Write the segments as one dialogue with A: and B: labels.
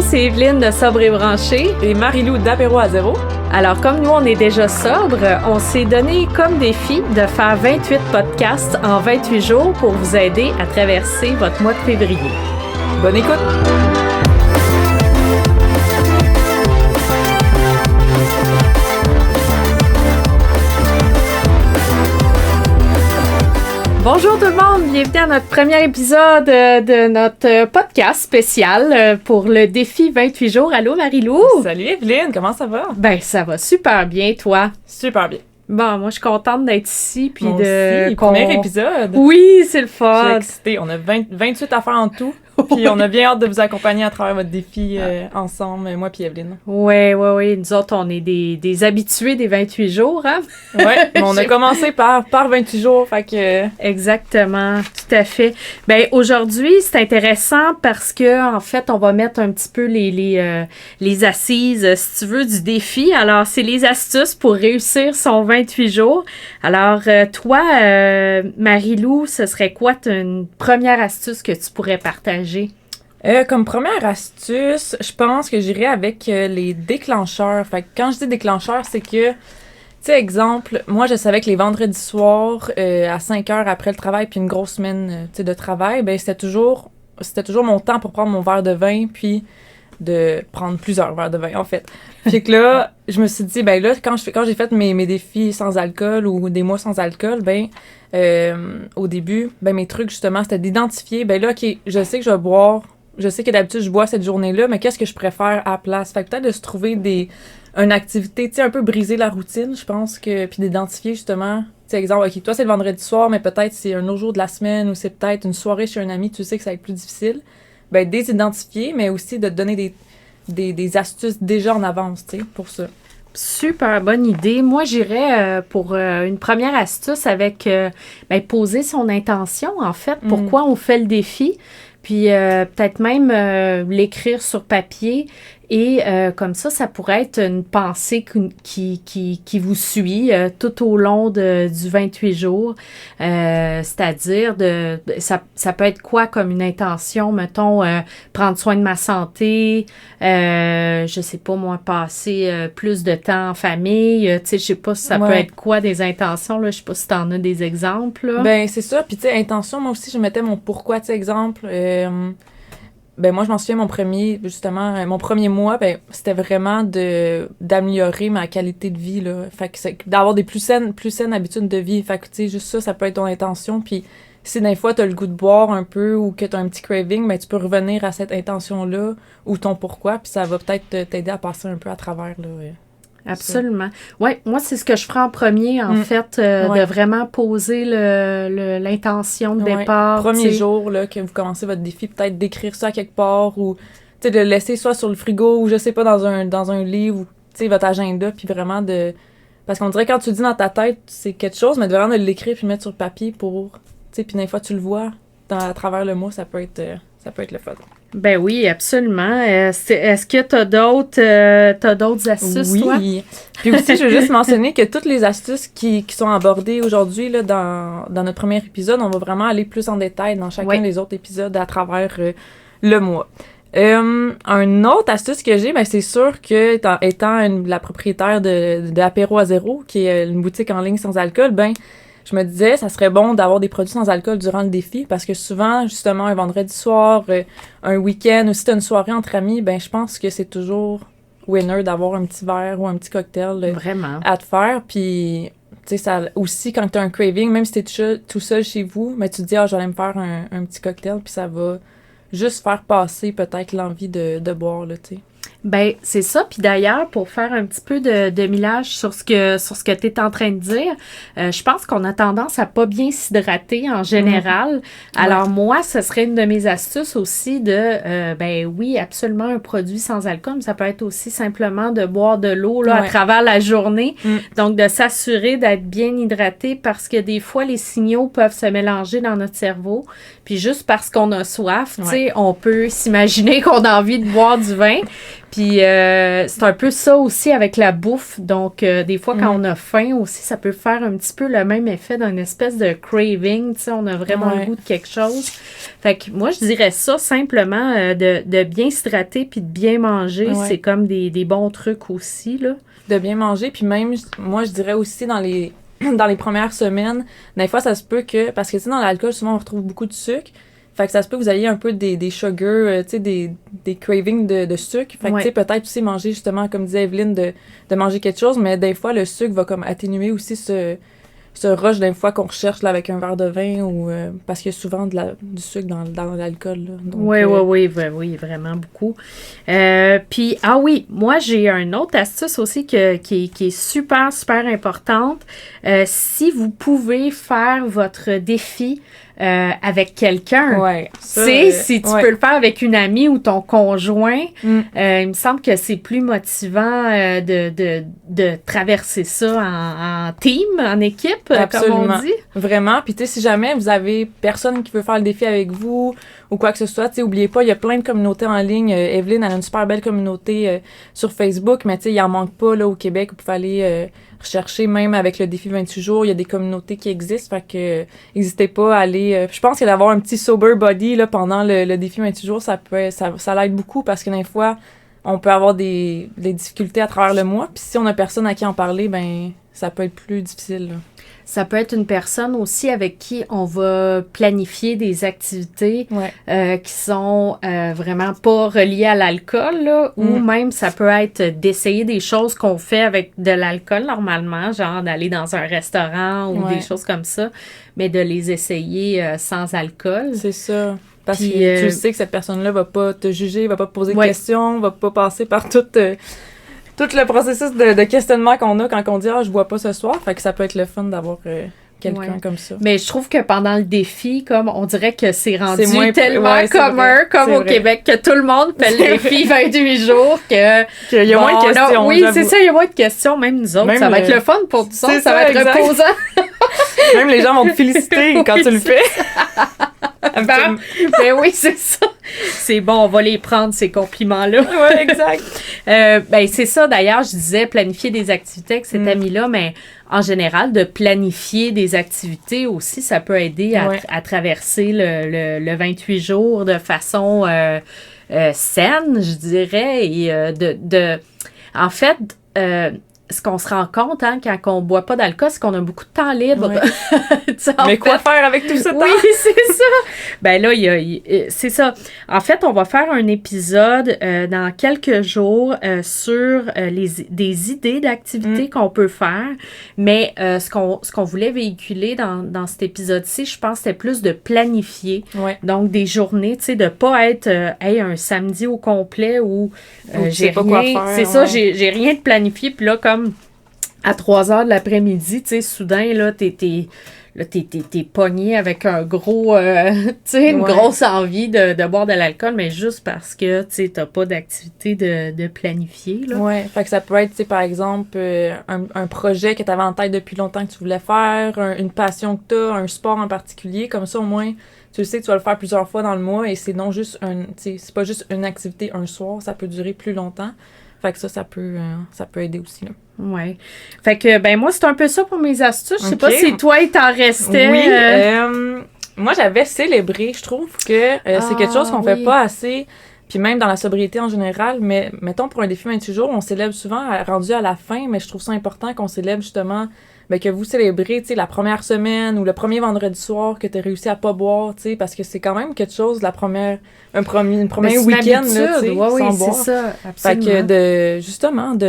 A: c'est Evelyne de Sobre et Branché.
B: Et Marie-Lou d'Apéro à zéro.
A: Alors, comme nous, on est déjà sobre, on s'est donné comme défi de faire 28 podcasts en 28 jours pour vous aider à traverser votre mois de février.
B: Bonne écoute!
A: Bonjour tout le monde, bienvenue à notre premier épisode de notre podcast spécial pour le défi 28 jours. Allô Marie-Lou?
B: Salut Evelyne, comment ça va?
A: Ben ça va super bien, toi?
B: Super bien.
A: Bon, moi je suis contente d'être ici. Puis
B: Moi aussi, premier épisode.
A: Oui, c'est le
B: Je
A: fun.
B: suis excitée, on a 28 affaires en tout. Puis on a bien hâte de vous accompagner à travers votre défi ensemble, moi puis Evelyne.
A: Oui. Nous autres, on est des habitués des 28 jours, hein?
B: Ouais, mais on a commencé par 28 jours, fait que...
A: Exactement, tout à fait. Ben aujourd'hui, c'est intéressant parce que en fait, on va mettre un petit peu les assises, si tu veux, du défi. Alors, c'est les astuces pour réussir son 28 jours. Alors, toi, Marie-Lou, ce serait quoi une première astuce que tu pourrais partager?
B: Comme première astuce, je pense que j'irais avec les déclencheurs. Fait que quand je dis déclencheurs, c'est que, tu sais, exemple, moi, je savais que les vendredis soirs, à 5 heures après le travail, puis une grosse semaine, tu sais, de travail, ben c'était toujours mon temps pour prendre mon verre de vin, puis de prendre plusieurs verres de vin, en fait. Puis que là, je me suis dit, ben là, quand j'ai fait mes défis sans alcool ou des mois sans alcool, ben, au début, ben, mes trucs, justement, c'était d'identifier, ben là, OK, je sais que je vais boire, je sais que d'habitude, je bois cette journée-là, mais qu'est-ce que je préfère à la place? Fait que peut-être de se trouver une activité, tu sais, un peu briser la routine, je pense que, puis d'identifier, justement, tu sais, exemple, OK, toi, c'est le vendredi soir, mais peut-être c'est un autre jour de la semaine ou c'est peut-être une soirée chez un ami, tu sais que ça va être plus difficile. Ben, désidentifier, mais aussi de te donner des astuces déjà en avance, tu sais, pour ça.
A: Super bonne idée. Moi, j'irais pour une première astuce avec poser son intention, en fait. Pourquoi on fait le défi? Puis peut-être même l'écrire sur papier. Et comme ça pourrait être une pensée qui vous suit tout au long du 28 jours. C'est-à-dire, ça peut être quoi comme une intention? Mettons, prendre soin de ma santé, je sais pas moi, passer plus de temps en famille. Tu sais, je sais pas si ça peut être quoi des intentions, là. Je sais pas si t'en as des exemples, là.
B: Ben, c'est ça. Puis, tu sais, intention, moi aussi, je mettais mon pourquoi, tu sais, exemple. Ben moi, je m'en souviens, mon premier mois, ben c'était vraiment d'améliorer ma qualité de vie, là. Fait que c'est d'avoir des plus saines habitudes de vie. Fait que, tu sais, juste ça peut être ton intention. Puis si des fois, t'as le goût de boire un peu ou que t'as un petit craving, ben tu peux revenir à cette intention-là ou ton pourquoi, puis ça va peut-être t'aider à passer un peu à travers, là.
A: Absolument. Oui, moi, c'est ce que je ferai en premier, en fait, de vraiment poser l'intention de départ.
B: Premier jour, là, que vous commencez votre défi, peut-être d'écrire ça quelque part ou, tu sais, de le laisser soit sur le frigo ou, je sais pas, dans un livre ou, tu sais, votre agenda, puis vraiment parce qu'on dirait quand tu le dis dans ta tête, c'est quelque chose, mais de vraiment de l'écrire puis mettre sur papier pour, tu sais, puis des fois, tu le vois à travers le mot, ça peut être le fun.
A: Ben oui, absolument. Est-ce que t'as d'autres astuces, toi?
B: Oui. Puis aussi, je veux juste mentionner que toutes les astuces qui sont abordées aujourd'hui là, dans notre premier épisode, on va vraiment aller plus en détail dans chacun des autres épisodes à travers le mois. Un autre astuce que j'ai, ben c'est sûr que étant la propriétaire de Apéro à zéro, qui est une boutique en ligne sans alcool, ben je me disais, ça serait bon d'avoir des produits sans alcool durant le défi parce que souvent, justement, un vendredi soir, un week-end ou si t'as une soirée entre amis, ben je pense que c'est toujours winner d'avoir un petit verre ou un petit cocktail
A: Vraiment
B: à te faire. Puis, tu sais, ça aussi, quand t'as un craving, même si t'es tout seul chez vous, mais tu te dis, j'allais me faire un petit cocktail, puis ça va juste faire passer peut-être l'envie de boire, là, tu sais.
A: Ben, c'est ça. Puis d'ailleurs, pour faire un petit peu de millage sur ce que tu es en train de dire, je pense qu'on a tendance à pas bien s'hydrater en général. Alors moi, ce serait une de mes astuces aussi ben oui, absolument un produit sans alcool, mais ça peut être aussi simplement de boire de l'eau là, à travers la journée. Donc, de s'assurer d'être bien hydraté parce que des fois, les signaux peuvent se mélanger dans notre cerveau. Puis juste parce qu'on a soif, tu sais, on peut s'imaginer qu'on a envie de boire du vin. Puis c'est un peu ça aussi avec la bouffe. Donc, des fois, quand on a faim aussi, ça peut faire un petit peu le même effet d'une espèce de craving. Tu sais, on a vraiment le goût de quelque chose. Fait que moi, je dirais ça simplement, de bien s'hydrater puis de bien manger. C'est comme des bons trucs aussi, là.
B: De bien manger. Puis même, moi, je dirais aussi dans les premières semaines, des fois, ça se peut que... Parce que, tu sais, dans l'alcool, souvent, on retrouve beaucoup de sucre. Fait que ça se peut que vous ayez un peu des sugars, tu sais, des cravings de sucre. Fait que, tu sais, peut-être aussi manger, justement, comme disait Evelyne, de manger quelque chose. Mais des fois, le sucre va comme atténuer aussi ce rush des fois qu'on recherche là, avec un verre de vin ou parce qu'il y a souvent du sucre dans l'alcool.
A: Oui, vraiment beaucoup. Puis, moi, j'ai une autre astuce aussi qui est super, super importante. Si vous pouvez faire votre défi avec quelqu'un, si tu peux le faire avec une amie ou ton conjoint, il me semble que c'est plus motivant de traverser ça en team, en équipe, comme on dit.
B: Vraiment. Puis, tu sais, si jamais vous avez personne qui veut faire le défi avec vous ou quoi que ce soit, tu sais, oubliez pas, il y a plein de communautés en ligne. Evelyne, elle a une super belle communauté sur Facebook, mais tu sais, il en manque pas là au Québec. Vous pouvez aller rechercher, même avec le défi 28 jours, il y a des communautés qui existent, fait que n'hésitez pas à aller... je pense que d'avoir un petit sober body là, pendant le défi 28 jours, ça l'aide beaucoup parce que des fois, on peut avoir des difficultés à travers le mois, puis si on a personne à qui en parler, ben ça peut être plus difficile, là.
A: Ça peut être une personne aussi avec qui on va planifier des activités qui sont vraiment pas reliées à l'alcool, là, ou même ça peut être d'essayer des choses qu'on fait avec de l'alcool normalement, genre d'aller dans un restaurant ou des choses comme ça, mais de les essayer sans alcool.
B: C'est ça. Parce que tu sais que cette personne-là va pas te juger, va pas te poser de questions, va pas passer par tout le processus de questionnement qu'on a quand on dit « Ah, je bois pas ce soir », fait que ça peut être le fun d'avoir quelqu'un comme ça.
A: Mais je trouve que pendant le défi, comme on dirait que c'est rendu tellement commun, comme au Québec, que tout le monde fait le défi 28 jours, qu'il
B: y a moins de questions.
A: Oui, c'est ça, il y a moins de questions, même nous autres. Ça va être le fun pour nous autres, ça va être reposant.
B: Même les gens vont te féliciter quand tu le fais.
A: Ben oui, c'est ça. C'est bon, on va les prendre, ces compliments-là.
B: Oui, exact.
A: Ben c'est ça, d'ailleurs, je disais planifier des activités avec cet ami-là, mais en général, de planifier des activités aussi, ça peut aider à traverser le 28 jours de façon saine, je dirais, et en fait, ce qu'on se rend compte quand on boit pas d'alcool, c'est qu'on a beaucoup de temps libre.
B: Mais quoi faire avec tout ça?
A: Oui, c'est ça. Ben là, c'est ça. En fait, on va faire un épisode dans quelques jours sur des idées d'activités qu'on peut faire. Mais ce qu'on voulait véhiculer dans cet épisode-ci, je pense, c'était plus de planifier. Donc, des journées, tu sais, de pas être un samedi au complet où j'ai rien. Quoi faire, c'est ça, j'ai rien de planifié. Puis là, comme à 3 heures de l'après-midi, tu sais, soudain, là, t'es pogné avec un gros, tu sais, une grosse envie de boire de l'alcool, mais juste parce que, tu sais, t'as pas d'activité de planifier, là.
B: Ouais, fait que ça peut être, tu sais, par exemple, un projet que t'avais en tête depuis longtemps que tu voulais faire, une passion que t'as, un sport en particulier, comme ça, au moins, tu sais que tu vas le faire plusieurs fois dans le mois et c'est non juste c'est pas juste une activité un soir, ça peut durer plus longtemps. Fait que ça peut aider aussi, là.
A: Ouais. Fait que, ben, moi, c'est un peu ça pour mes astuces. Je sais pas si toi, il t'en restait.
B: Oui, moi, j'avais célébré. Je trouve que c'est quelque chose qu'on fait pas assez, puis même dans la sobriété en général, mais mettons, pour un défi 28 jours, on célèbre souvent rendu à la fin, mais je trouve ça important qu'on célèbre justement, ben, que vous célébrez, tu sais, la première semaine ou le premier vendredi soir que tu as réussi à pas boire, tu sais, parce que c'est quand même quelque chose, un premier week-end, là, tu sais, sans boire. C'est ça, absolument. Fait que justement, tu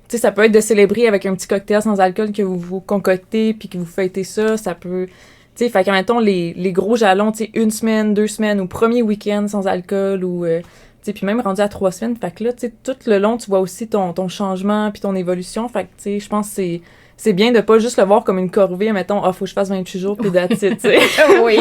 B: sais, ça peut être de célébrer avec un petit cocktail sans alcool que vous concoctez puis que vous fêtez ça peut... Tu sais, fait que, mettons, les gros jalons, tu sais, 1 semaine, 2 semaines ou premier week-end sans alcool ou... tu sais, puis même rendu à 3 semaines, fait que là, tu sais, tout le long, tu vois aussi ton changement puis ton évolution, fait que, tu sais, je pense que c'est bien de pas juste le voir comme une corvée, mettons, faut que je fasse 28 jours puis that's it, tu sais.
A: Oui.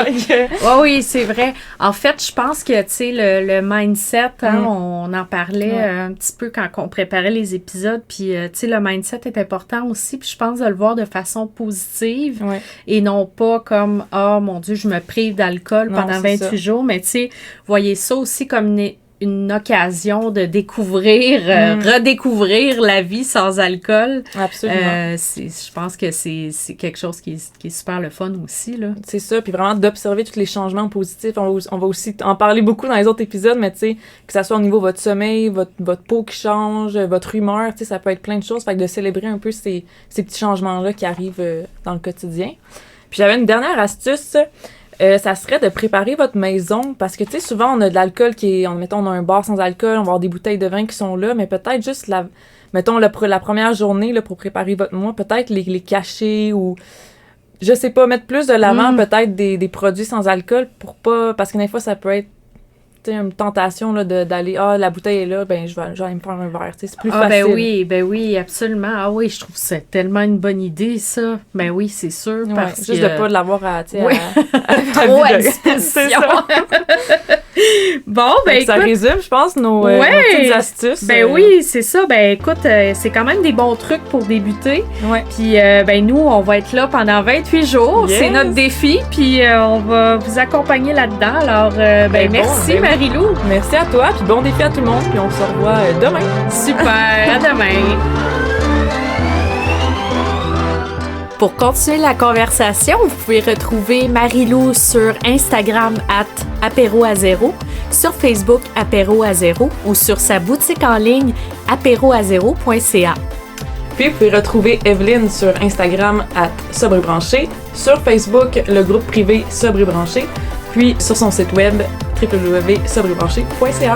A: Oui, c'est vrai. En fait, je pense que, tu sais, le mindset, on en parlait un petit peu quand on préparait les épisodes, puis, tu sais, le mindset est important aussi, puis je pense de le voir de façon positive et non pas comme, mon Dieu, je me prive d'alcool pendant 28 jours, mais tu sais, voyez ça aussi comme une occasion de découvrir, redécouvrir la vie sans alcool.
B: Absolument.
A: Je pense que c'est quelque chose qui est super le fun aussi, là.
B: C'est ça, puis vraiment d'observer tous les changements positifs. On va aussi en parler beaucoup dans les autres épisodes, mais tu sais, que ça soit au niveau de votre sommeil, votre peau qui change, votre humeur, tu sais, ça peut être plein de choses. Fait que de célébrer un peu ces petits changements-là qui arrivent dans le quotidien. Puis j'avais une dernière astuce, ça serait de préparer votre maison, parce que tu sais, souvent on a de l'alcool mettons, on a un bar sans alcool, on va avoir des bouteilles de vin qui sont là, mais peut-être juste mettons la première journée là, pour préparer votre mois, peut-être les cacher ou je sais pas, mettre plus de l'avant peut-être des produits sans alcool pour pas, parce que des fois ça peut être une tentation là, d'aller la bouteille est là, ben je vais aller me faire un verre, c'est plus facile.
A: Ben oui, absolument. Ah oui, je trouve que c'est tellement une bonne idée, ça. Ben oui, c'est sûr.
B: Ouais,
A: parce
B: juste
A: que...
B: de pas l'avoir à
A: trop à disposition. Bon, ben écoute,
B: ça résume, je pense, nos petites astuces.
A: Ben oui, c'est ça. Ben écoute, c'est quand même des bons trucs pour débuter.
B: Ouais.
A: Puis ben nous, on va être là pendant 28 jours.
B: Yes.
A: C'est notre défi. Puis on va vous accompagner là-dedans. Alors, ben merci Marie-Lou.
B: Merci à toi, puis bon défi à tout le monde, puis on se revoit demain.
A: Super, à demain. Pour continuer la conversation, vous pouvez retrouver Marie-Lou sur Instagram @apéroazéro, sur Facebook apéroazéro ou sur sa boutique en ligne apéroazéro.ca.
B: Puis vous pouvez retrouver Evelyne sur Instagram @sobrebranché, sur Facebook le groupe privé Sobre et Branché, puis sur son site web www.sobrebranché.ca.